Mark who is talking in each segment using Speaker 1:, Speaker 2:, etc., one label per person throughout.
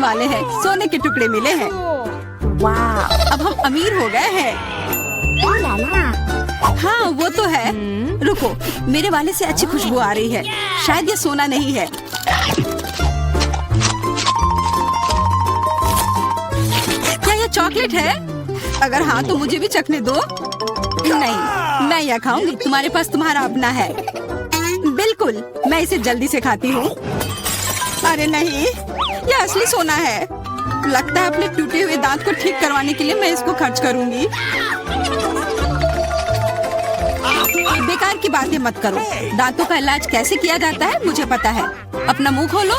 Speaker 1: वाले हैं, सोने के टुकड़े मिले हैं। वाह, अब हम अमीर हो गए हैं। हाँ वो तो है। रुको, मेरे वाले से अच्छी खुशबू आ रही है। शायद ये सोना नहीं है। क्या ये चॉकलेट है? अगर हाँ तो मुझे भी चखने दो। नहीं, मैं यह खाऊंगी। तुम्हारे पास तुम्हारा अपना है। बिल्कुल, मैं इसे जल्दी से खाती हूँ। अरे नहीं, यह असली सोना है। लगता है अपने टूटे हुए दांत को ठीक करवाने के लिए मैं इसको खर्च करूंगी। बेकार की बातें मत करो। दांतों का इलाज कैसे किया जाता है मुझे पता है। अपना मुंह खोलो।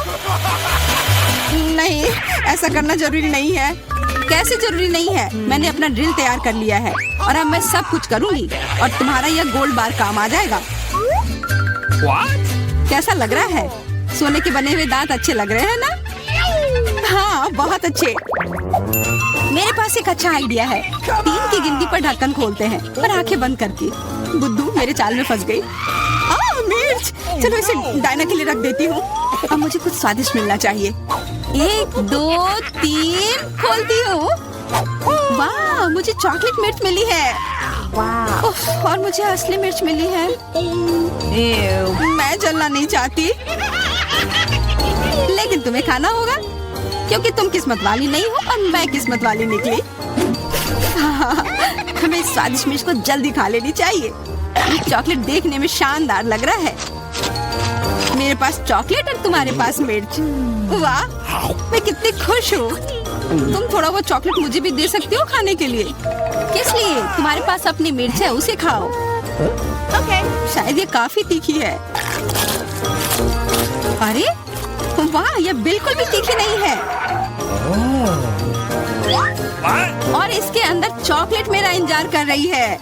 Speaker 1: नहीं, ऐसा करना जरूरी नहीं है। कैसे जरूरी नहीं है? मैंने अपना ड्रिल तैयार कर लिया है और अब मैं सब कुछ करूंगी और तुम्हारा यह गोल्ड बार काम आ जाएगा। कैसा लग रहा है? सोने के बने हुए दांत अच्छे लग रहे हैं ना? हाँ, बहुत अच्छे। मेरे पास एक अच्छा आइडिया है। 3 की गिनती पर ढक्कन खोलते हैं पर आंखें बंद करके। बुद्धू मेरे चाल में फंस गई। मिर्च, चलो इसे डायना के लिए रख देती हूँ। अब मुझे कुछ स्वादिष्ट मिलना चाहिए। 1 2 3 खोलती हूँ। वाह, मुझे चॉकलेट मिर्च मिली है। वाह, और मुझे असली मिर्च मिली है। मैं जलना नहीं चाहती, लेकिन तुम्हें खाना होगा क्योंकि तुम किस्मत वाली नहीं हो और मैं किस्मत वाली निकली। हमें इस स्वादिष्ट मिर्च को जल्दी खा लेनी चाहिए। ये चॉकलेट देखने में शानदार लग रहा है। मेरे पास चॉकलेट और तुम्हारे पास मिर्च। वाह, मैं कितनी खुश हूँ। तुम थोड़ा वो चॉकलेट मुझे भी दे सकती हो खाने के लिए। किस लिए? तुम्हारे पास अपनी मिर्च है, उसे खाओ। शायद ये काफी तीखी है। अरे वाह, यह बिल्कुल भी तीखी नहीं है। और इसके अंदर चॉकलेट मेरा इंतजार कर रही है।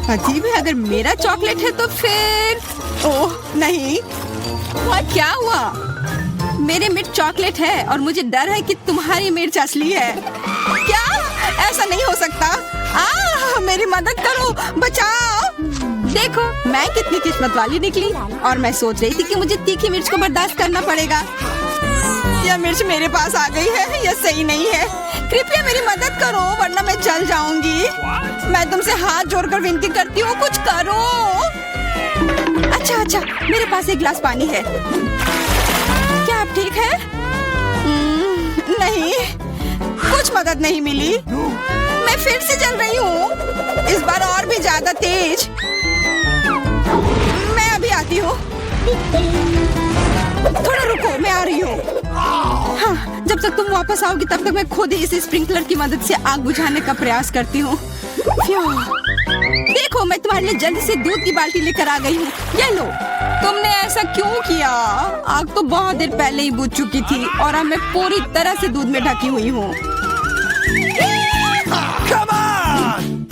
Speaker 1: अजीब है, अगर मेरा चॉकलेट है तो फिर ओह नहीं, क्या हुआ? मेरे मिर्च चॉकलेट है और मुझे डर है कि तुम्हारी मिर्च असली है। क्या? ऐसा नहीं हो सकता। मेरी मदद करो, बचाओ। देखो मैं कितनी किस्मत वाली निकली और मैं सोच रही थी कि मुझे तीखी मिर्च को बर्दाश्त करना पड़ेगा। यह मिर्च मेरे पास आ गई है, यह सही नहीं है। कृपया मेरी मदद करो वरना मैं जल जाऊंगी। मैं तुमसे हाथ जोड़कर विनती करती हूँ, कुछ करो। अच्छा, मेरे पास एक गिलास पानी है। क्या आप ठीक है? नहीं, कुछ मदद नहीं मिली। मैं फिर से जल रही हूँ, इस बार और भी ज्यादा तेज। मैं अभी आती हूँ। थोड़ा रुको, मैं आ रही हूँ। हाँ, जब तक तुम वापस आओगी तब तक मैं खुद ही इस स्प्रिंकलर की मदद से आग बुझाने का प्रयास करती हूँ। देखो, मैं तुम्हारे लिए जल्दी से दूध की बाल्टी लेकर आ गई हूँ। ये लो। तुमने ऐसा क्यों किया? आग तो बहुत देर पहले ही बुझ चुकी थी और अब मैं पूरी तरह से दूध में ढकी हुई हूँ।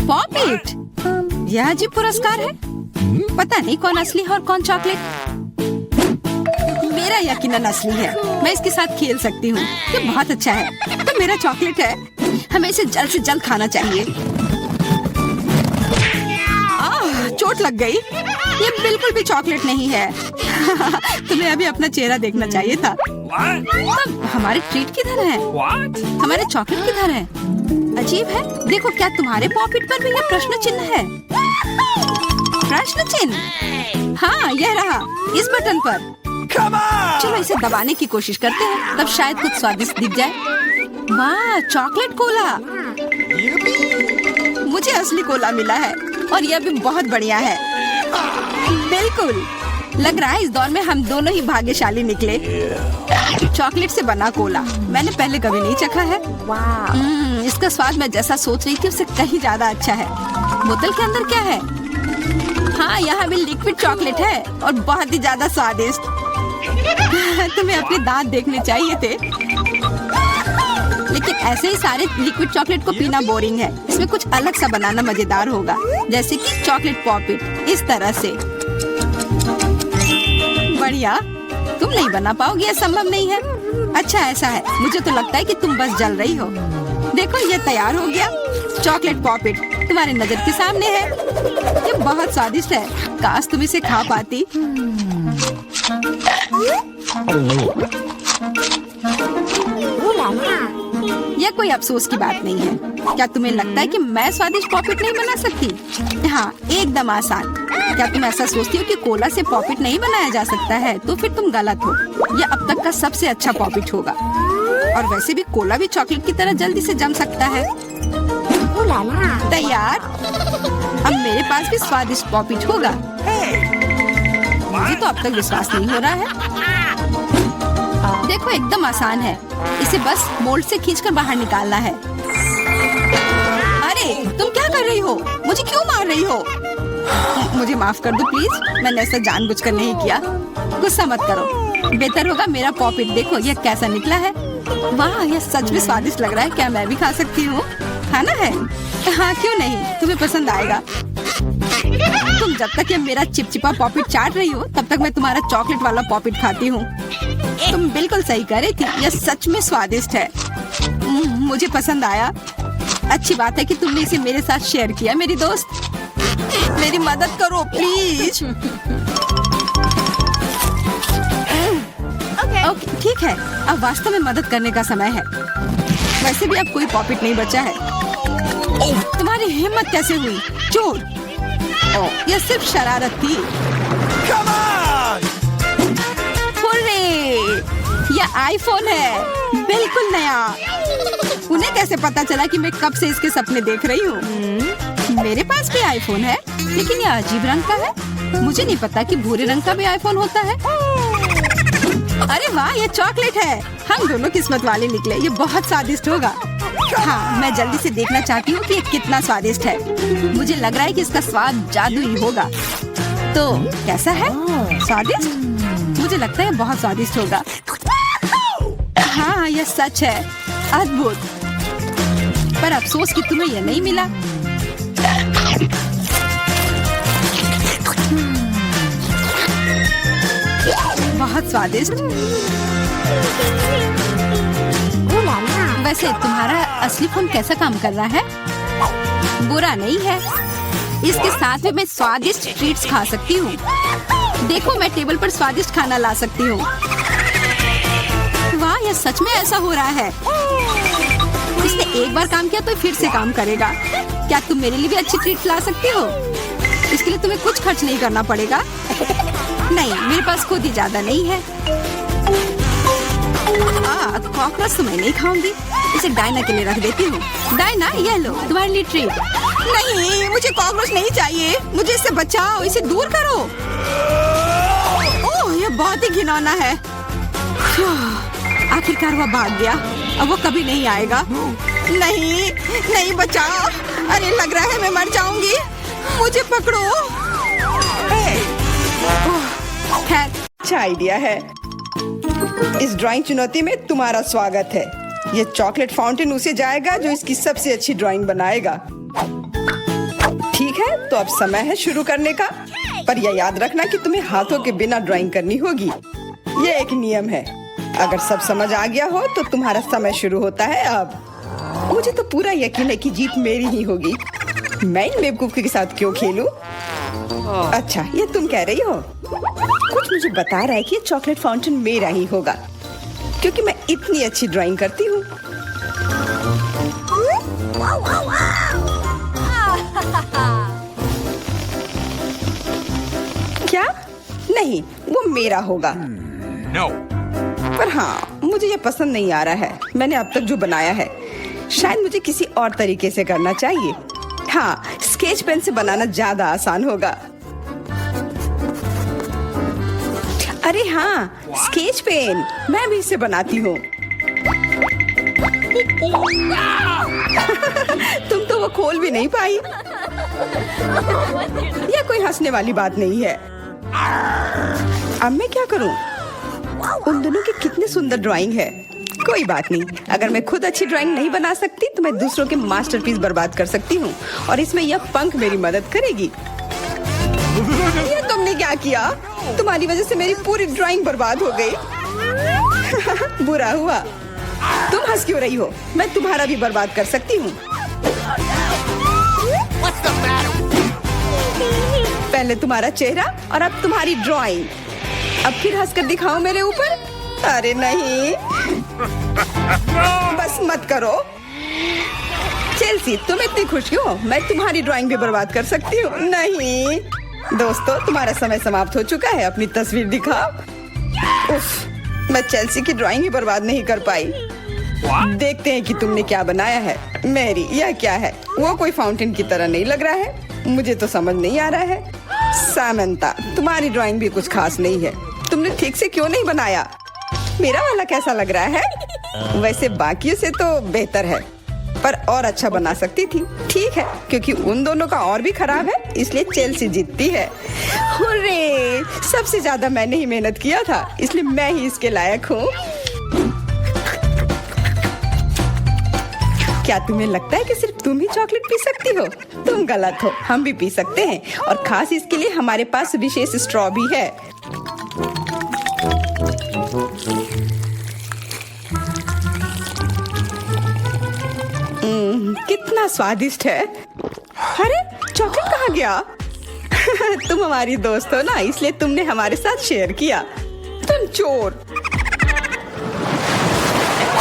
Speaker 1: पॉपिट, यह अजीब पुरस्कार है। पता नहीं कौन असली है और कौन चॉकलेट। मेरा यकीनन असली है। मैं इसके साथ खेल सकती हूँ। ये बहुत अच्छा है। तो मेरा चॉकलेट है, हमें इसे जल्द से जल्द खाना चाहिए। चोट लग गई। ये बिल्कुल भी चॉकलेट नहीं है। तुम्हें अभी अपना चेहरा देखना चाहिए था। तब हमारे ट्रीट किधर है? हमारे चॉकलेट किधर है? अजीब है। देखो, क्या तुम्हारे पॉकेट पर भी यह प्रश्न चिन्ह है? प्रश्न चिन्ह? हाँ, यह रहा, इस बटन पर। चलो इसे दबाने की कोशिश करते हैं, तब शायद कुछ स्वादिष्ट दिख जाए। वाह, चॉकलेट कोला। मुझे असली कोला मिला है और यह भी बहुत बढ़िया है। बिल्कुल, लग रहा है इस दौर में हम दोनों ही भाग्यशाली निकले। चॉकलेट से बना कोला मैंने पहले कभी नहीं चखा है। इसका स्वाद मैं जैसा सोच रही थी उससे कहीं ज्यादा अच्छा है। बोतल के अंदर क्या है? हाँ, यहाँ भी लिक्विड चॉकलेट है और बहुत ही ज्यादा स्वादिष्ट। तुम्हें अपने दांत देखने चाहिए थे। लेकिन ऐसे ही सारे लिक्विड चॉकलेट को पीना बोरिंग है। इसमें कुछ अलग सा बनाना मजेदार होगा, जैसे कि चॉकलेट पॉपिट, इस तरह से। बढ़िया। तुम नहीं बना पाओगी, यह संभव नहीं है। अच्छा, ऐसा है। मुझे तो लगता है कि तुम बस जल रही हो। देखो, ये तैयार हो गया। चॉकलेट पॉपिट तुम्हारी नजर के सामने है। ये बहुत स्वादिष्ट है। काश तुम इसे खा पाती। यह कोई अफसोस की बात नहीं है। क्या तुम्हें लगता है कि मैं स्वादिष्ट पॉपिट नहीं बना सकती? हाँ, एकदम आसान। क्या तुम ऐसा सोचती हो कि कोला से पॉपिट नहीं बनाया जा सकता है? तो फिर तुम गलत हो। यह अब तक का सबसे अच्छा पॉपिट होगा। और वैसे भी कोला भी चॉकलेट की तरह जल्दी से जम सकता है। तैयार? अब मेरे पास भी स्वादिष्ट पॉपिट होगा। मुझे तो अब तक विश्वास नहीं हो रहा है। देखो, एकदम आसान है। इसे बस मोल्ड से खींचकर बाहर निकालना है। अरे, तुम क्या कर रही हो? मुझे क्यों मार रही हो? मुझे माफ कर दो प्लीज। मैंने ऐसा जानबूझकर नहीं किया। गुस्सा मत करो। बेहतर होगा मेरा पॉपिट देखो यह कैसा निकला है। वाह, यह सच में स्वादिष्ट लग रहा है। क्या मैं भी खा सकती हूँ? खाना है? हाँ, क्यों नहीं, तुम्हें पसंद आएगा। तुम जब तक ये मेरा चिपचिपा पॉपिट चाट रही हो तब तक मैं तुम्हारा चॉकलेट वाला पॉपिट खाती हूँ। तुम बिल्कुल सही कह रही थी, यह सच में स्वादिष्ट है। मुझे पसंद आया। अच्छी बात है कि तुमने इसे मेरे साथ शेयर किया। मेरी दोस्त, मेरी मदद करो प्लीज। ओके, ठीक है। अब वास्तव में मदद करने का समय है। वैसे भी अब कोई पॉपिट नहीं बचा है। तुम्हारी हिम्मत कैसे हुई? चोर! यह सिर्फ शरारत थी। हुर्रे! यह आईफोन है, बिल्कुल नया। उन्हें कैसे पता चला कि मैं कब से इसके सपने देख रही हूँ? मेरे पास भी आईफोन है, लेकिन यह अजीब रंग का है। मुझे नहीं पता कि भूरे रंग का भी आईफोन होता है। अरे वाह, ये चॉकलेट है। हम दोनों किस्मत वाले निकले। ये बहुत स्वादिष्ट होगा। हाँ, मैं जल्दी से देखना चाहती हूँ कि ये कितना स्वादिष्ट है। मुझे लग रहा है कि इसका स्वाद जादुई होगा। तो कैसा है? स्वादिष्ट? मुझे लगता है बहुत स्वादिष्ट होगा। हाँ, यह सच है। अद्भुत। पर अफसोस कि तुम्हें यह नहीं मिला। बहुत स्वादिष्ट। वैसे तुम्हारा असली फोन कैसा काम कर रहा है? बुरा नहीं है। इसके साथ में मैं स्वादिष्ट ट्रीट्स खा सकती हूँ। देखो, मैं टेबल पर स्वादिष्ट खाना ला सकती हूँ। वाह, यह सच में ऐसा हो रहा है। इसने एक बार काम किया तो फिर से काम करेगा। क्या तुम मेरे लिए भी अच्छी ट्रीट ला सकती हो? इसके लिए तुम्हें कुछ खर्च नहीं करना पड़ेगा। नहीं, मेरे पास खुद ही ज्यादा नहीं है। कॉकरोच तो मैं नहीं खाऊंगी। इसे डायना के लिए रख देती हूँ। डायना, ये लो तुम्हारे लिए ट्रीट। नहीं, मुझे कॉकरोच नहीं चाहिए। मुझे इससे बचाओ, इसे दूर करो। ओह, ये बहुत ही घिनौना है। आखिरकार वह भाग गया। अब वो कभी नहीं आएगा। नहीं, नहीं, बचाओ। अरे, लग रहा है मैं मर जाऊंगी। मुझे पकड़ो। खैर, अच्छा आइडिया है। इस ड्राइंग चुनौती में तुम्हारा स्वागत है। ये चॉकलेट फाउंटेन उसे जाएगा जो इसकी सबसे अच्छी ड्राइंग बनाएगा। ठीक है, तो अब समय है शुरू करने का। पर यह याद रखना कि तुम्हें हाथों के बिना ड्राइंग करनी होगी। ये एक नियम है। अगर सब समझ आ गया हो तो तुम्हारा समय शुरू होता है अब। मुझे तो पूरा यकीन है कि जीत मेरी ही होगी। मैं इन बेवकूफ के साथ क्यों खेलूं? अच्छा, ये तुम कह रही हो? कुछ मुझे बता रहा है कि ये चॉकलेट फाउंटेन मेरा ही होगा, क्योंकि मैं इतनी अच्छी ड्राइंग करती हूँ। क्या? नहीं, वो मेरा होगा।
Speaker 2: No.
Speaker 1: पर हाँ, मुझे ये पसंद नहीं आ रहा है। मैंने अब तक जो बनाया है, शायद मुझे किसी और तरीके से करना चाहिए। हाँ, स्केच पेन से बनाना ज्यादा आसान होगा। अरे हाँ, स्केच पेन, मैं भी इसे बनाती हूँ। तुम तो वो खोल भी नहीं पाई। यह कोई हंसने वाली बात नहीं है। अब मैं क्या करूँ? उन दोनों की कितनी सुंदर ड्राइंग है। कोई बात नहीं, अगर मैं खुद अच्छी ड्राइंग नहीं बना सकती तो मैं दूसरों के मास्टरपीस बर्बाद कर सकती हूँ, और इसमें यह पंख मेरी मदद करेगी। ये तुमने क्या किया? तुम्हारी वजह से मेरी पूरी ड्राइंग बर्बाद हो गई। बुरा हुआ। तुम हंस क्यों रही हो? मैं तुम्हारा भी बर्बाद कर सकती हूँ। पहले तुम्हारा चेहरा और अब तुम्हारी ड्राइंग। अब फिर हंसकर दिखाओ मेरे ऊपर। अरे नहीं, बस मत करो। चेल्सी, तुम इतनी खुश क्यों? मैं तुम्हारी ड्राइंग भी बर्बाद कर सकती हूँ। नहीं दोस्तों, तुम्हारा समय समाप्त हो चुका है। अपनी तस्वीर दिखाओ। उफ, मैं चेल्सी की ड्राइंग ही बर्बाद नहीं कर पाई। देखते हैं कि तुमने क्या बनाया है। मैरी, यह क्या है? वो कोई फाउंटेन की तरह नहीं लग रहा है। मुझे तो समझ नहीं आ रहा है। सामंता, तुम्हारी ड्राइंग भी कुछ खास नहीं है। तुमने ठीक से क्यों नहीं बनाया? मेरा वाला कैसा लग रहा है? वैसे बाकियों से तो बेहतर है, पर और अच्छा बना सकती थी। ठीक है, क्योंकि उन दोनों का और भी खराब है, इसलिए चेल्सी जीतती है। हुर्रे! सबसे ज्यादा मैंने ही मेहनत किया था, इसलिए मैं ही इसके लायक हूँ। क्या तुम्हें लगता है कि सिर्फ तुम ही चॉकलेट पी सकती हो? तुम गलत हो, हम भी पी सकते हैं, और खास इसके लिए हमारे पास विशेष स्ट्रॉ भी है। कितना स्वादिष्ट है। अरे चॉकलेट कहाँ गया? तुम हमारी दोस्त हो ना, इसलिए तुमने हमारे साथ शेयर किया। तुम चोर।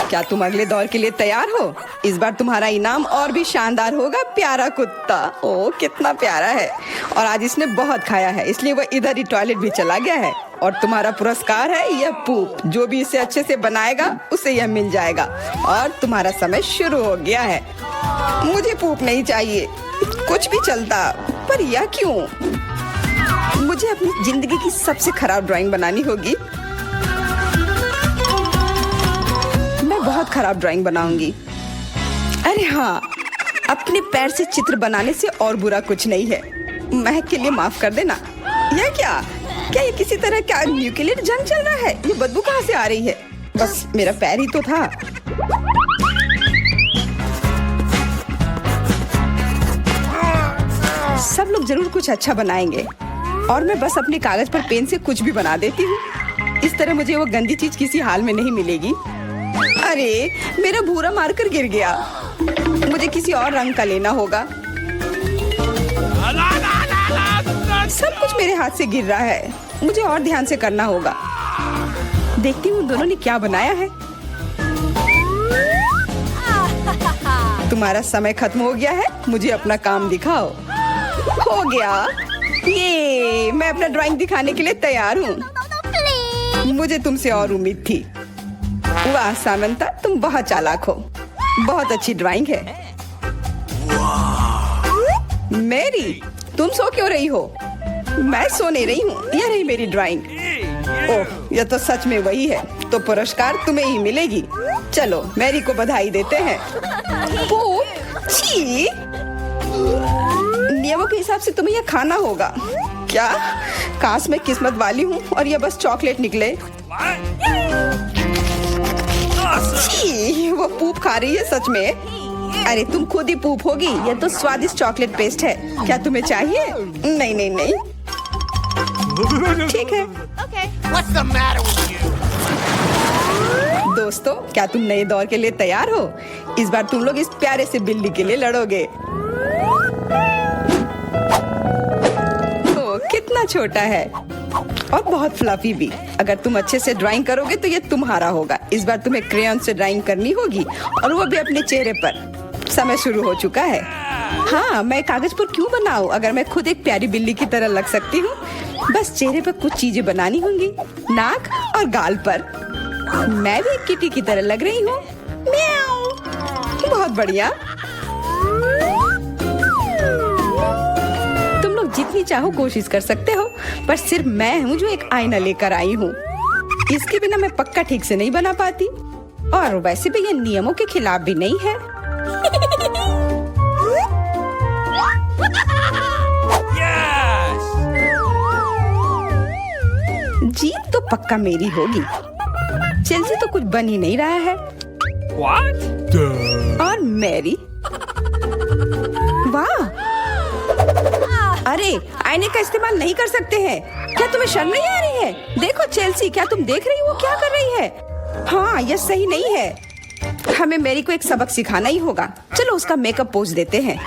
Speaker 1: क्या तुम अगले दौर के लिए तैयार हो? इस बार तुम्हारा इनाम और भी शानदार होगा। प्यारा कुत्ता, ओ कितना प्यारा है, और आज इसने बहुत खाया है, इसलिए वह इधर ही टॉयलेट भी चला गया है। और तुम्हारा पुरस्कार है यह पूप। जो भी इसे अच्छे से बनाएगा उसे यह मिल जाएगा। और तुम्हारा समय शुरू हो गया है। मुझे पूप नहीं चाहिए, कुछ भी चलता, पर यह क्यों? मुझे अपनी जिंदगी की सबसे खराब ड्राइंग बनानी होगी। मैं बहुत खराब ड्राइंग बनाऊंगी। अरे हाँ, अपने पैर से चित्र बनाने से और बुरा कुछ नहीं है। महक के लिए माफ कर देना। यह क्या ये किसी तरह का न्यूक्लियर जंग चल रहा है? ये बदबू कहाँ से आ रही है? बस मेरा पैर ही तो था। सब लोग जरूर कुछ अच्छा बनाएंगे, और मैं बस अपने कागज पर पेन से कुछ भी बना देती हूँ। इस तरह मुझे वो गंदी चीज किसी हाल में नहीं मिलेगी। अरे मेरा भूरा मार्कर गिर गया। मुझे किसी और रंग का लेना होगा। सब कुछ मेरे हाथ से गिर रहा है। मुझे और ध्यान से करना होगा। देखती हूँ दोनों ने क्या बनाया है। तुम्हारा समय खत्म हो गया है, मुझे अपना काम दिखाओ। हो गया, ये मैं अपना ड्राइंग दिखाने के लिए तैयार हूँ। मुझे तुमसे और उम्मीद थी। वाह सामंता, तुम बहुत चालाक हो। बहुत अच्छी ड्राइंग है। मैरी, तुम सो क्यों रही हो? मैं सो नहीं रही हूँ, यह रही मेरी ड्राइंग। ओह, यह तो सच में वही है। तो पुरस्कार तुम्हें ही मिलेगी। चलो मैरी को बधाई देते हैं। छी! नियमों के हिसाब से तुम्हें यह खाना होगा। क्या? काश मैं किस्मत वाली हूँ और यह बस चॉकलेट निकले। छी! वो पूप खा रही है सच में। अरे तुम खुद ही पूप होगी। यह तो स्वादिष्ट चॉकलेट पेस्ट है। क्या तुम्हें चाहिए? नहीं नहीं नहीं। ठीक है।
Speaker 2: What's the matter with you?
Speaker 1: दोस्तों, क्या तुम नए दौर के लिए तैयार हो? इस बार तुम लोग इस प्यारे से बिल्ली के लिए लड़ोगे। ओ, कितना छोटा है और बहुत फ्लफी भी। अगर तुम अच्छे से ड्राइंग करोगे तो ये तुम्हारा होगा। इस बार तुम्हें क्रेयॉन से ड्राइंग करनी होगी, और वो भी अपने चेहरे पर। समय शुरू हो चुका है। हाँ, मैं कागज पर क्यों बनाऊं अगर मैं खुद एक प्यारी बिल्ली की तरह लग सकती हूँ। बस चेहरे पर कुछ चीजें बनानी होंगी, नाक और गाल पर। मैं भी एक किटी की तरह लग रही हूँ। म्याऊ। बहुत बढ़िया। तुम लोग जितनी चाहो कोशिश कर सकते हो, पर सिर्फ मैं हूँ जो एक आईना लेकर आई हूँ। इसके बिना मैं पक्का ठीक से नहीं बना पाती, और वैसे भी ये नियमों के खिलाफ भी नहीं है। जीत तो पक्का मेरी होगी। चेल्सी तो कुछ बन ही नहीं रहा है।
Speaker 2: What?
Speaker 1: और मैरी, वाह! अरे आईने का इस्तेमाल नहीं कर सकते हैं। क्या तुम्हें शर्म नहीं आ रही है? देखो चेल्सी, क्या तुम देख रही हो क्या कर रही है? हाँ, यह सही नहीं है। हमें मैरी को एक सबक सिखाना ही होगा। चलो उसका मेकअप पोज देते हैं।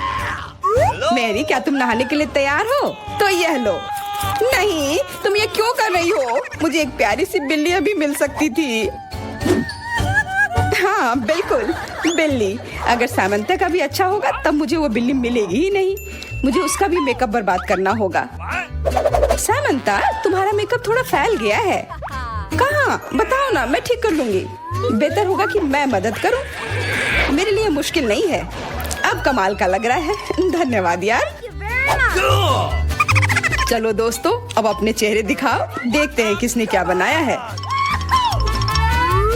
Speaker 1: मैरी, क्या तुम नहाने के लिए तैयार हो? तो यह लो। नहीं, तुम ये क्यों कर रही हो? मुझे एक प्यारी सी बिल्ली अभी मिल सकती थी। हाँ, हाँ बिल्कुल, बिल्ली। अगर सामंता का भी अच्छा होगा तब मुझे वो बिल्ली मिलेगी ही नहीं। मुझे उसका भी मेकअप बर्बाद करना होगा। सामंता, तुम्हारा मेकअप थोड़ा फैल गया है। कहाँ? बताओ ना, मैं ठीक कर लूंगी। बेहतर होगा कि मैं मदद करूं। मेरे लिए मुश्किल नहीं है। अब कमाल का लग रहा है। धन्यवाद यार। चलो दोस्तों, अब अपने चेहरे दिखाओ। देखते हैं किसने क्या बनाया है।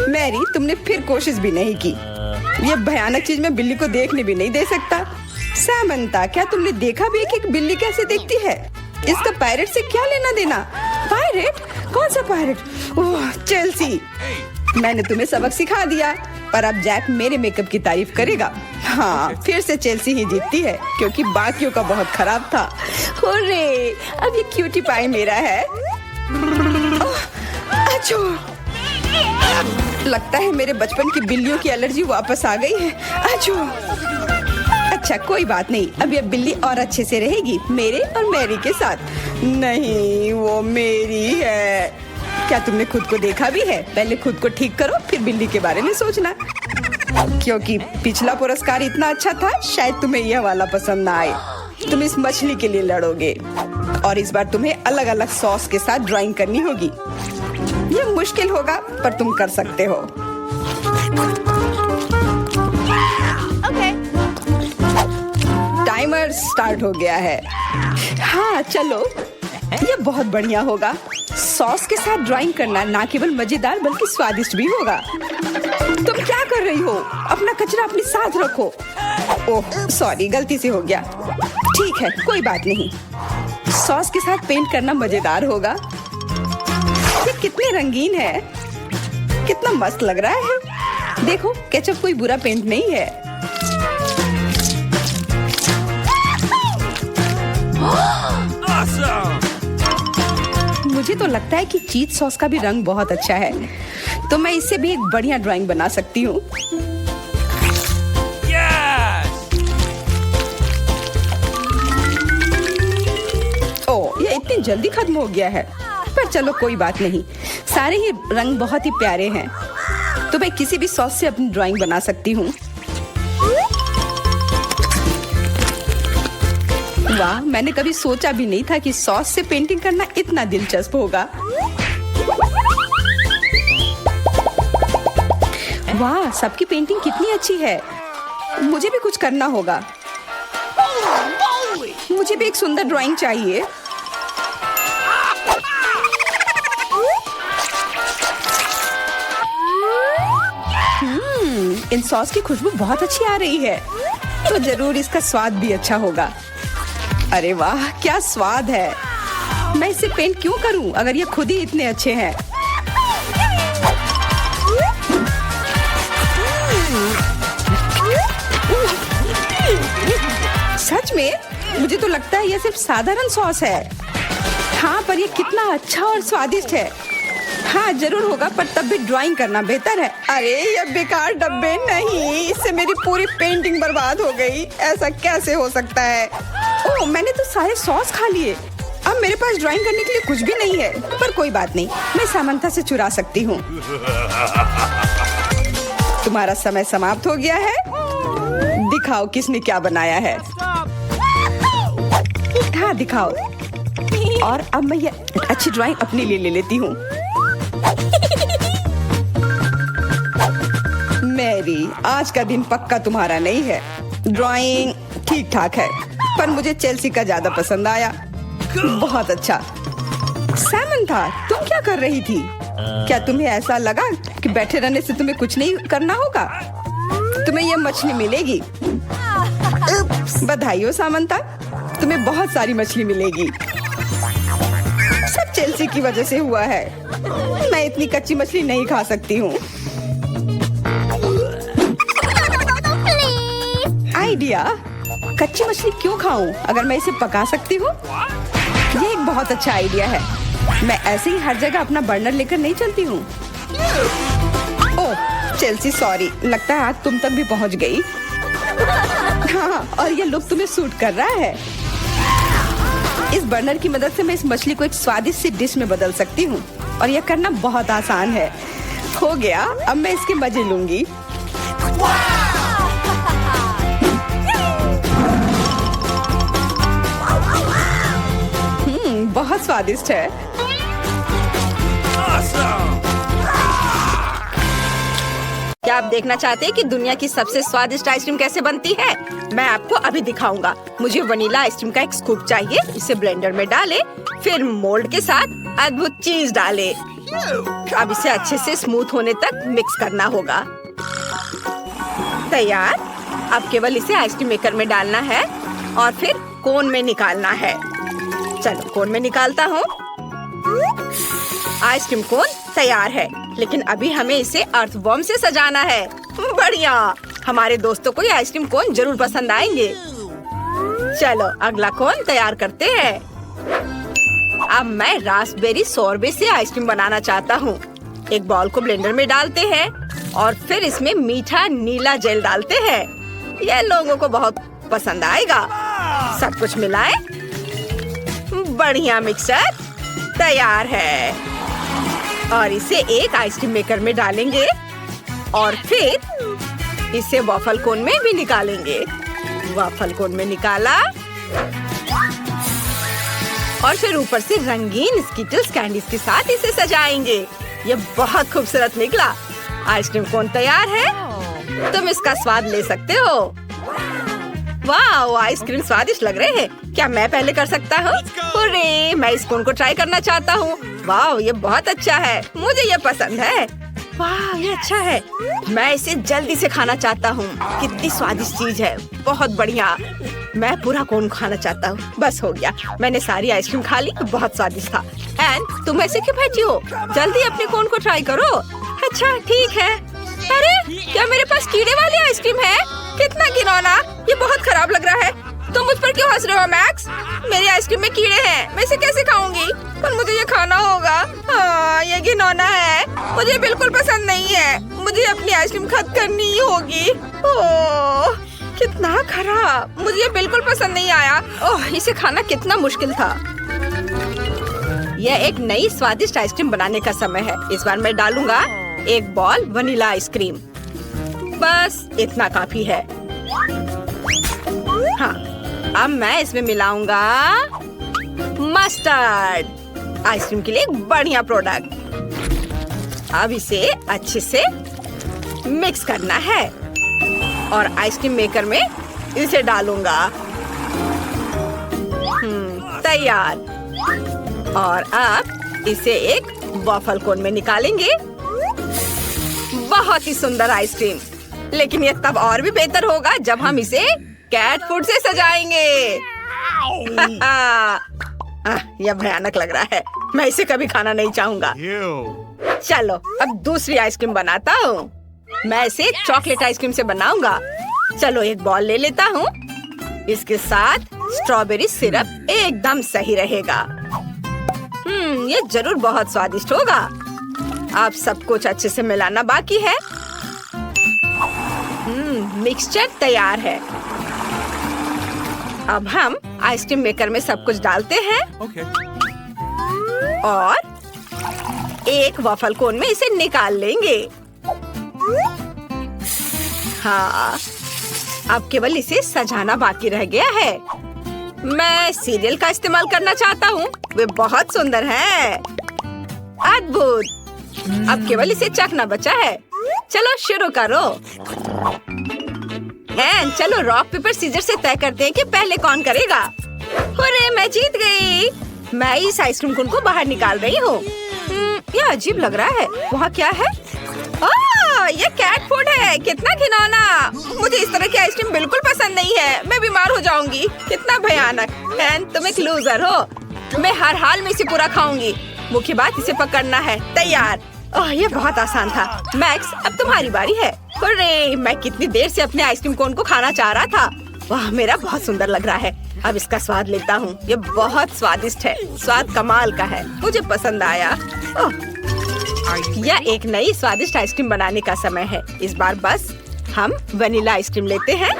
Speaker 1: मैरी, तुमने फिर कोशिश भी नहीं की। ये भयानक चीज मैं बिल्ली को देखने भी नहीं दे सकता। सामंता, क्या तुमने देखा भी है कि एक बिल्ली कैसे दिखती है? इसका पायरेट से क्या लेना देना? पायरेट? कौन सा पायरेट? ओह, चेल्सी, मैंने तुम्हें सबक सिखा दिया, पर अब जैक मेरे मेकअप की तारीफ करेगा। हाँ, फिर से चेल्सी ही जीतती है क्योंकि बाकियों का बहुत खराब था। हुर्रे, अब ये क्यूटी पाई मेरा है। अच्छो, लगता है मेरे बचपन की बिल्लियों की एलर्जी वापस आ गई है। अच्छो, अच्छा कोई बात नहीं, अब ये बिल्ली और अच्छे से रहेगी मेरे और मैरी के साथ। नहीं, वो मेरी है। क्या तुमने खुद को देखा भी है? पहले खुद को ठीक करो, फिर बिल्ली के बारे में सोचना। क्योंकि पिछला पुरस्कार इतना अच्छा था, शायद तुम्हें यह वाला पसंद ना आए। तुम इस मछली के लिए लड़ोगे और इस बार तुम्हें अलग अलग सॉस के साथ ड्राइंग करनी होगी। यह मुश्किल होगा, पर तुम कर सकते हो। टाइमर स्टार्ट हो गया है। हाँ चलो, ये बहुत बढ़िया होगा। सॉस के साथ ड्राइंग करना ना केवल मजेदार बल्कि स्वादिष्ट भी होगा। तुम क्या कर रही हो? अपना कचरा अपने साथ रखो। ओह सॉरी, गलती से हो गया। ठीक है, कोई बात नहीं। सॉस के साथ पेंट करना मजेदार होगा। ये कितने रंगीन है, कितना मस्त लग रहा है। देखो, केचप कोई बुरा पेंट नहीं है।
Speaker 2: Awesome!
Speaker 1: मुझे तो लगता है कि चीज सॉस का भी रंग बहुत अच्छा है, तो मैं इससे भी एक बढ़िया ड्राइंग बना सकती हूँ।
Speaker 2: Yes!
Speaker 1: ओह, ये इतनी जल्दी खत्म हो गया है, पर चलो कोई बात नहीं। सारे ही रंग बहुत ही प्यारे हैं, तो मैं किसी भी सॉस से अपनी ड्राइंग बना सकती हूँ। वाह, मैंने कभी सोचा भी नहीं था कि सॉस से पेंटिंग करना इतना दिलचस्प होगा। वाह, सबकी पेंटिंग कितनी अच्छी है। मुझे भी कुछ करना होगा। मुझे भी एक सुंदर ड्राइंग चाहिए। इन सॉस की खुशबू बहुत अच्छी आ रही है, तो जरूर इसका स्वाद भी अच्छा होगा। अरे वाह, क्या स्वाद है। मैं इसे पेंट क्यों करूं अगर ये खुद ही इतने अच्छे हैं। सच में? मुझे तो लगता है ये सिर्फ साधारण सॉस है। हाँ, पर ये कितना अच्छा और स्वादिष्ट है। हाँ जरूर होगा, पर तब भी ड्राइंग करना बेहतर है। अरे ये बेकार डब्बे, नहीं, इससे मेरी पूरी पेंटिंग बर्बाद हो गई। ऐसा कैसे हो सकता है? ओह, मैंने तो सारे सॉस खा लिए। अब मेरे पास ड्राइंग करने के लिए कुछ भी नहीं है, पर कोई बात नहीं, मैं सामंता से चुरा सकती हूँ। तुम्हारा समय समाप्त हो गया है। दिखाओ किसने क्या बनाया है। हाँ दिखाओ। और अब मैं ये अच्छी ड्राइंग अपने लिए ले लेती हूँ। मैरी, आज का दिन पक्का तुम्हारा नहीं है। ड्राइंग ठीक ठाक है, पर मुझे चेल्सी का ज्यादा पसंद आया। बहुत अच्छा। सामंथा, तुम क्या कर रही थी? क्या तुम्हें ऐसा लगा कि बैठे रहने से तुम्हें कुछ नहीं करना होगा? तुम्हें यह मछली मिलेगी। बधाई हो सामंथा, तुम्हें बहुत सारी मछली मिलेगी। सब चेल्सी की वजह से हुआ है। मैं इतनी कच्ची मछली नहीं खा सकती हूँ। आइडिया, कच्ची मछली क्यों खाऊं अगर मैं इसे पका सकती हूँ? ये एक बहुत अच्छा आइडिया है। मैं ऐसे ही हर जगह अपना बर्नर लेकर नहीं चलती हूँ। ओह चेल्सी, सॉरी, लगता है आग तुम तक भी पहुँच गई। हाँ, और ये लुक तुम्हें सूट कर रहा है। इस बर्नर की मदद से मैं इस मछली को एक स्वादिष्ट सी डिश में बदल सकती हूँ, और यह करना बहुत आसान है। हो गया, अब मैं इसके मजे लूंगी। बहुत स्वादिष्ट है।
Speaker 2: Awesome!
Speaker 1: क्या आप देखना चाहते हैं कि दुनिया की सबसे स्वादिष्ट आइसक्रीम कैसे बनती है? मैं आपको अभी दिखाऊंगा। मुझे वनीला आइसक्रीम का एक स्कूप चाहिए। इसे ब्लेंडर में डालें, फिर मोल्ड के साथ अद्भुत चीज डालें। अब इसे अच्छे से स्मूथ होने तक मिक्स करना होगा। तैयार। अब केवल इसे आइसक्रीम मेकर में डालना है और फिर कोन में निकालना है। चलो कोन में निकालता हूँ। आइसक्रीम कोन तैयार है, लेकिन अभी हमें इसे अर्थवॉर्म से सजाना है। बढ़िया, हमारे दोस्तों को ये आइसक्रीम कोन जरूर पसंद आएंगे। चलो अगला कोन तैयार करते हैं। अब मैं रास्पबेरी सोरबे से आइसक्रीम बनाना चाहता हूँ। एक बॉल को ब्लेंडर में डालते हैं और फिर इसमें मीठा नीला जेल डालते हैं। यह लोगों को बहुत पसंद आएगा। सब कुछ मिलाएं। बढ़िया, मिक्सचर तैयार है और इसे एक आइसक्रीम मेकर में डालेंगे और फिर इसे वॉफल कोन में भी निकालेंगे। वॉफल कोन में निकाला और फिर ऊपर से रंगीन स्किटल्स कैंडीज के साथ इसे सजाएंगे। ये बहुत खूबसूरत निकला। आइसक्रीम कोन तैयार है। तुम इसका स्वाद ले सकते हो। वाह, आइसक्रीम स्वादिष्ट लग रहे हैं। क्या मैं पहले कर सकता हूँ? अरे, मैं इस कोन को ट्राई करना चाहता हूँ। वाह, ये बहुत अच्छा है। मुझे ये पसंद है। वाह, ये अच्छा है। मैं इसे जल्दी से खाना चाहता हूँ। कितनी स्वादिष्ट चीज है। बहुत बढ़िया। मैं पूरा कोन खाना चाहता हूँ। बस हो गया, मैंने सारी आइसक्रीम खा ली। बहुत स्वादिष्ट था। एंड तुम ऐसे क्यों बैठी हो? जल्दी अपने कोन को ट्राई करो। अच्छा ठीक है। अरे, क्या मेरे पास कीड़े वाली आइसक्रीम है? कितना घिनौना। ये बहुत खराब लग रहा है। तुम मुझ पर क्यों हंस रहे हो मैक्स? मेरी आइसक्रीम में कीड़े हैं। मैं इसे कैसे खाऊंगी? पर मुझे ये खाना होगा। हाँ, ये घिनौना है। मुझे बिल्कुल पसंद नहीं है। मुझे अपनी आइसक्रीम खत्म करनी ही होगी। ओह, कितना खराब। मुझे ये बिल्कुल पसंद नहीं आया। ओह, इसे खाना कितना मुश्किल था। यह एक नई स्वादिष्ट आइसक्रीम बनाने का समय है। इस बार मैं डालूंगा एक बॉल वनीला आइसक्रीम। बस इतना काफी है। हाँ, अब मैं इसमें मिलाऊंगा मस्टर्ड। आइसक्रीम के लिए एक बढ़िया प्रोडक्ट। अब इसे अच्छे से मिक्स करना है और आइसक्रीम मेकर में इसे डालूंगा। तैयार। और अब इसे एक वॉफल कोन में निकालेंगे। बहुत ही सुंदर आइसक्रीम। लेकिन ये तब और भी बेहतर होगा जब हम इसे कैट फूड से सजाएंगे। यह भयानक लग रहा है। मैं इसे कभी खाना नहीं चाहूंगा। चलो अब दूसरी आइसक्रीम बनाता हूँ। मैं इसे चॉकलेट आइसक्रीम से बनाऊंगा। चलो एक बॉल ले लेता हूँ। इसके साथ स्ट्रॉबेरी सिरप एकदम सही रहेगा। ये जरूर बहुत स्वादिष्ट होगा। अब सब कुछ अच्छे से मिलाना बाकी है। मिक्सचर तैयार है। अब हम आइसक्रीम मेकर में सब कुछ डालते हैं। और एक वॉफल कोन में इसे निकाल लेंगे। हाँ, अब केवल इसे सजाना बाकी रह गया है। मैं सीरियल का इस्तेमाल करना चाहता हूँ। वे बहुत सुंदर हैं। अद्भुत। अब केवल इसे चखना बचा है। चलो शुरू करो। चलो रॉक पेपर सीजर से तय करते हैं कि पहले कौन करेगा। अरे, मैं जीत गई। मैं इस आइसक्रीम कोन को बाहर निकाल रही हूँ। यह अजीब लग रहा है। वहाँ क्या है? ये कैट फूड है। कितना घिनौना। मुझे इस तरह की आइसक्रीम बिल्कुल पसंद नहीं है। मैं बीमार हो जाऊंगी। कितना भयानक। तुम एक लूजर हो। मैं हर हाल में इसे पूरा खाऊंगी। मुख्य बात इसे पकड़ना है। तैयार। ओह, ये बहुत आसान था। मैक्स, अब तुम्हारी बारी है। अरे, मैं कितनी देर से अपने आइसक्रीम कोन को खाना चाह रहा था। वाह, मेरा बहुत सुंदर लग रहा है। अब इसका स्वाद लेता हूँ। ये बहुत स्वादिष्ट है। स्वाद कमाल का है। मुझे पसंद आया। यह एक नई स्वादिष्ट आइसक्रीम बनाने का समय है। इस बार बस हम वनीला आइसक्रीम लेते हैं।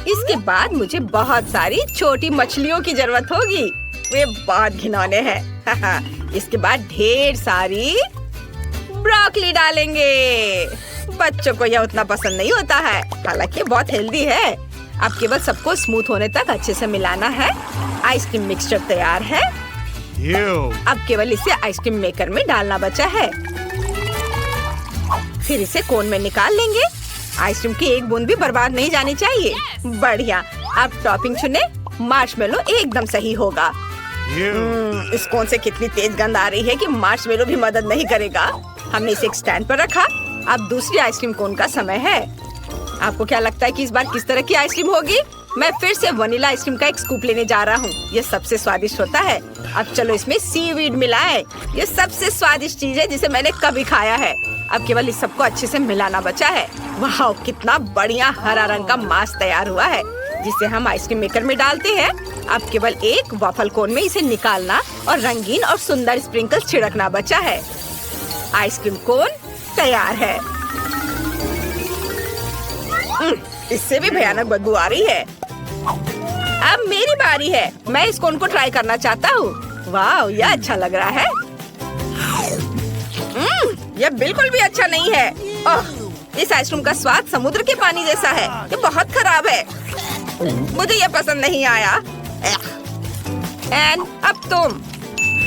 Speaker 1: इसके बाद मुझे बहुत सारी छोटी मछलियों की जरूरत होगी। वे बहुत घिनौने हैं। इसके बाद ढेर सारी ब्रोकली डालेंगे। बच्चों को यह उतना पसंद नहीं होता है, हालांकि बहुत हेल्दी है। अब केवल सबको स्मूथ होने तक अच्छे से मिलाना है। आइसक्रीम मिक्सचर तैयार है।
Speaker 2: Ew.
Speaker 1: अब केवल इसे आइसक्रीम मेकर में डालना बचा है। फिर इसे कोन में निकाल लेंगे। आइसक्रीम की एक बूंद भी बर्बाद नहीं जानी चाहिए। बढ़िया। अब टॉपिंग चुने। मार्शमेलो एकदम सही होगा।
Speaker 2: Ew.
Speaker 1: इस कोन से कितनी तेज गंध आ रही है कि मार्शमेलो भी मदद नहीं करेगा। हमने इसे एक स्टैंड पर रखा। अब दूसरी आइसक्रीम कोन का समय है। आपको क्या लगता है कि इस बार किस तरह की आइसक्रीम होगी? मैं फिर से वनीला आइसक्रीम का एक स्कूप लेने जा रहा हूँ। ये सबसे स्वादिष्ट होता है। अब चलो इसमें सीवीड मिलाएं। ये सबसे स्वादिष्ट चीज है जिसे मैंने कभी खाया है। अब केवल इस सबको अच्छे से मिलाना बचा है। वाह, कितना बढ़िया हरा रंग का मास्क तैयार हुआ है, जिसे हम आइसक्रीम मेकर में डालते हैं। अब केवल एक वॉफल कोन में इसे निकालना और रंगीन और सुंदर स्प्रिंकल्स छिड़कना बचा है। आइसक्रीम कोन तैयार है। इससे भी भयानक बदबू आ रही है। अब मेरी बारी है। मैं इस कोन को ट्राई करना चाहता हूँ। वाह, यह अच्छा लग रहा है। यह बिल्कुल भी अच्छा नहीं है। ओह, इस आइसक्रीम का स्वाद समुद्र के पानी जैसा है। ये बहुत खराब है। मुझे यह पसंद नहीं आया। एंड अब तुम।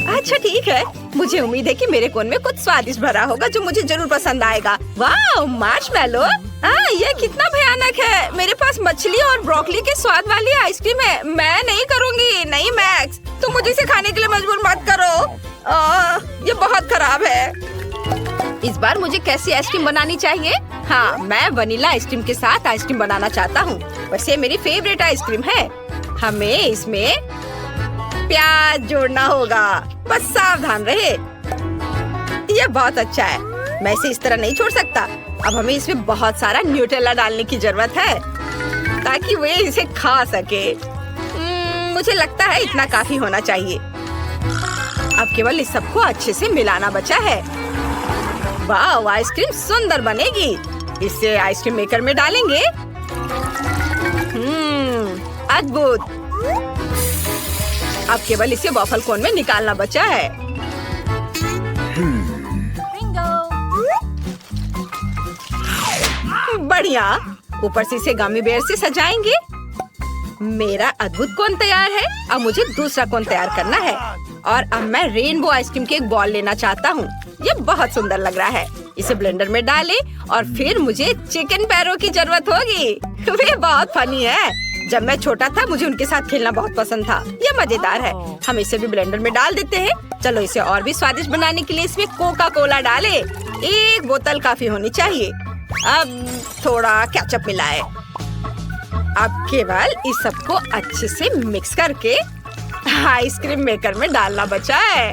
Speaker 1: अच्छा ठीक है, मुझे उम्मीद है कि मेरे कोन में कुछ स्वादिष्ट भरा होगा जो मुझे जरूर पसंद आएगा। वाह, मार्शमेलो। हाँ, यह कितना भयानक है। मेरे पास मछली और ब्रोकली के स्वाद वाली आइसक्रीम है। मैं नहीं करूँगी। नहीं मैक्स, तुम मुझे इसे खाने के लिए मजबूर मत करो। ये बहुत खराब है। इस बार मुझे कैसी आइसक्रीम बनानी चाहिए? हाँ, मैं वनीला आइसक्रीम के साथ आइसक्रीम बनाना चाहता हूँ। वैसे मेरी फेवरेट आइसक्रीम है। हमें इसमें प्याज जोड़ना होगा। बस सावधान रहे। यह बहुत अच्छा है। मैं इसे इस तरह नहीं छोड़ सकता। अब हमें इसमें बहुत सारा न्यूटेला डालने की जरूरत है ताकि वे इसे खा सके। मुझे लगता है इतना काफी होना चाहिए। अब केवल इस सबको अच्छे से मिलाना बचा है। वाह, आइसक्रीम सुंदर बनेगी। इसे आइसक्रीम मेकर में डालेंगे। अद्भुत। अब केवल इसे वॉफल कोन में निकालना बचा है। बढ़िया। ऊपर से इसे गमी बेयर से सजाएंगे। मेरा अद्भुत कोन तैयार है। अब मुझे दूसरा कोन तैयार करना है। और अब मैं रेनबो आइसक्रीम के एक बॉल लेना चाहता हूँ। ये बहुत सुंदर लग रहा है। इसे ब्लेंडर में डालें और फिर मुझे चिकन पैरों की जरूरत होगी। वे बहुत फनी है। जब मैं छोटा था मुझे उनके साथ खेलना बहुत पसंद था। ये मजेदार है। हम इसे भी ब्लेंडर में डाल देते हैं। चलो इसे और भी स्वादिष्ट बनाने के लिए इसमें कोका कोला डालें। एक बोतल काफी होनी चाहिए। अब थोड़ा केचप मिलाएं। अब केवल इस सबको अच्छे से मिक्स करके आइसक्रीम मेकर में डालना बचा है।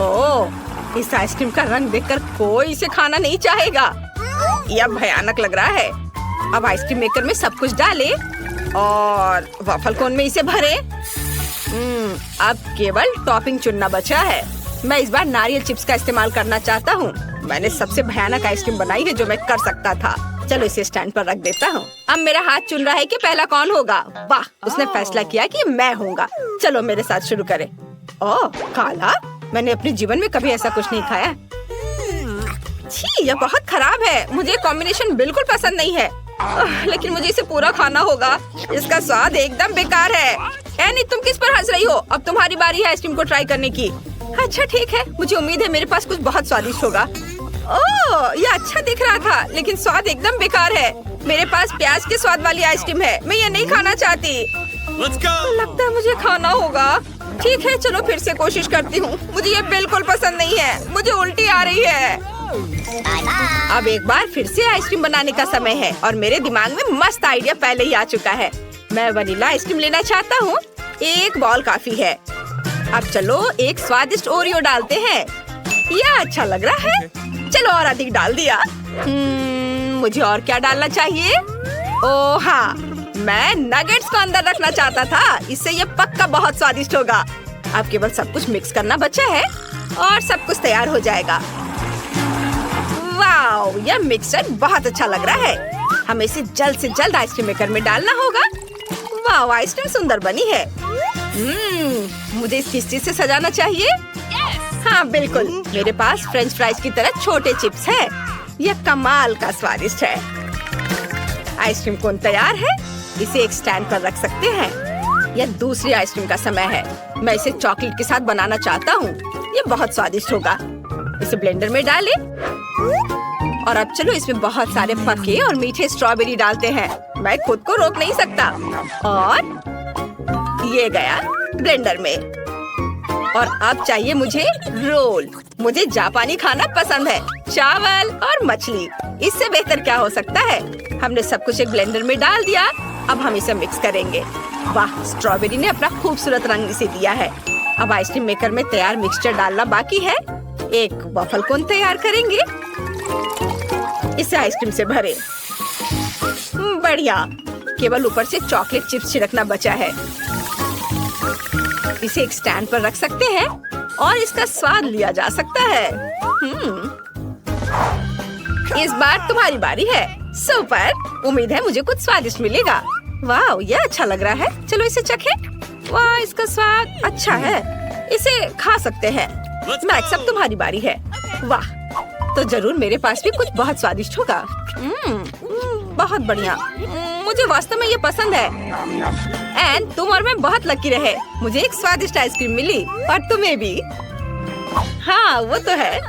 Speaker 1: ओह, इस आइसक्रीम का रंग देखकर कोई इसे खाना नहीं चाहेगा। यह भयानक लग रहा है। अब आइसक्रीम मेकर में सब कुछ डालें और वॉफल कोन में इसे भरें। अब केवल टॉपिंग चुनना बचा है। मैं इस बार नारियल चिप्स का इस्तेमाल करना चाहता हूँ। मैंने सबसे भयानक आइसक्रीम बनाई है जो मैं कर सकता था। चलो इसे स्टैंड पर रख देता हूँ। अब मेरा हाथ चुन रहा है कि पहला कौन होगा। वाह, उसने फैसला किया कि मैं होऊंगा। चलो मेरे साथ शुरू करें। ओह, काला। मैंने अपने जीवन में कभी ऐसा कुछ नहीं खाया। छी, यह बहुत खराब है। मुझे कॉम्बिनेशन बिल्कुल पसंद नहीं है। लेकिन मुझे इसे पूरा खाना होगा। इसका स्वाद एकदम बेकार है। एनी, तुम किस पर हंस रही हो? अब तुम्हारी बारी है आइसक्रीम को ट्राई करने की। अच्छा ठीक है, मुझे उम्मीद है मेरे पास कुछ बहुत स्वादिष्ट होगा। ओह, यह अच्छा दिख रहा था लेकिन स्वाद एकदम बेकार है। मेरे पास प्याज के स्वाद वाली आइसक्रीम है। मैं ये नहीं खाना चाहती। लगता है मुझे खाना होगा। ठीक है, चलो फिर से कोशिश करती हूँ। मुझे ये बिल्कुल पसंद नहीं है। मुझे उल्टी आ रही है। अब एक बार फिर से आइसक्रीम बनाने का समय है और मेरे दिमाग में मस्त आइडिया पहले ही आ चुका है। मैं वनीला आइसक्रीम लेना चाहता हूँ। एक बॉल काफी है। अब चलो एक स्वादिष्ट ओरियो डालते हैं। यह अच्छा लग रहा है। चलो और अधिक डाल दिया। मुझे और क्या डालना चाहिए? ओह हाँ, मैं नगेट्स को अंदर रखना चाहता था। इससे ये पक्का बहुत स्वादिष्ट होगा। अब केवल सब कुछ मिक्स करना बचा है और सब कुछ तैयार हो जाएगा। वाओ, यह मिक्सचर बहुत अच्छा लग रहा है। हमें इसे जल्द से जल्द आइसक्रीम मेकर में डालना होगा। वाओ, आइसक्रीम सुंदर बनी है। मुझे इस किस चीज से सजाना चाहिए? हाँ बिल्कुल, मेरे पास फ्रेंच फ्राइज की तरह छोटे चिप्स हैं। यह कमाल का स्वादिष्ट है। आइसक्रीम कोन तैयार है। इसे एक स्टैंड पर रख सकते हैं। यह दूसरी आइसक्रीम का समय है। मैं इसे चॉकलेट के साथ बनाना चाहता हूँ। यह बहुत स्वादिष्ट होगा। इसे ब्लेंडर में डालें और अब चलो इसमें बहुत सारे पके और मीठे स्ट्रॉबेरी डालते हैं। मैं खुद को रोक नहीं सकता। और ये गया ब्लेंडर में। और अब चाहिए मुझे रोल। मुझे जापानी खाना पसंद है, चावल और मछली। इससे बेहतर क्या हो सकता है। हमने सब कुछ एक ब्लेंडर में डाल दिया। अब हम इसे मिक्स करेंगे। वाह, स्ट्रॉबेरी ने अपना खूबसूरत रंग इसे दिया है। अब आइसक्रीम मेकर में तैयार मिक्सचर डालना बाकी है। एक वफल कोन तैयार करेंगे। इसे आइसक्रीम से भरें। बढ़िया, केवल ऊपर से चॉकलेट चिप्स छिड़कना बचा है। इसे एक स्टैंड पर रख सकते हैं और इसका स्वाद लिया जा सकता है। इस बार तुम्हारी बारी है। सुपर, उम्मीद है मुझे कुछ स्वादिष्ट मिलेगा। वाह, यह अच्छा लग रहा है। चलो इसे चखें। वाह, इसका स्वाद अच्छा है। इसे खा सकते हैं। मैक्स, अब तुम्हारी बारी है। वाह, तो जरूर मेरे पास भी कुछ बहुत स्वादिष्ट होगा। बहुत बढ़िया। मुझे वास्तव में ये पसंद है। एंड तुम और मैं बहुत लकी रहे। मुझे एक स्वादिष्ट आइसक्रीम मिली और तुम्हें भी। हाँ, वो तो है।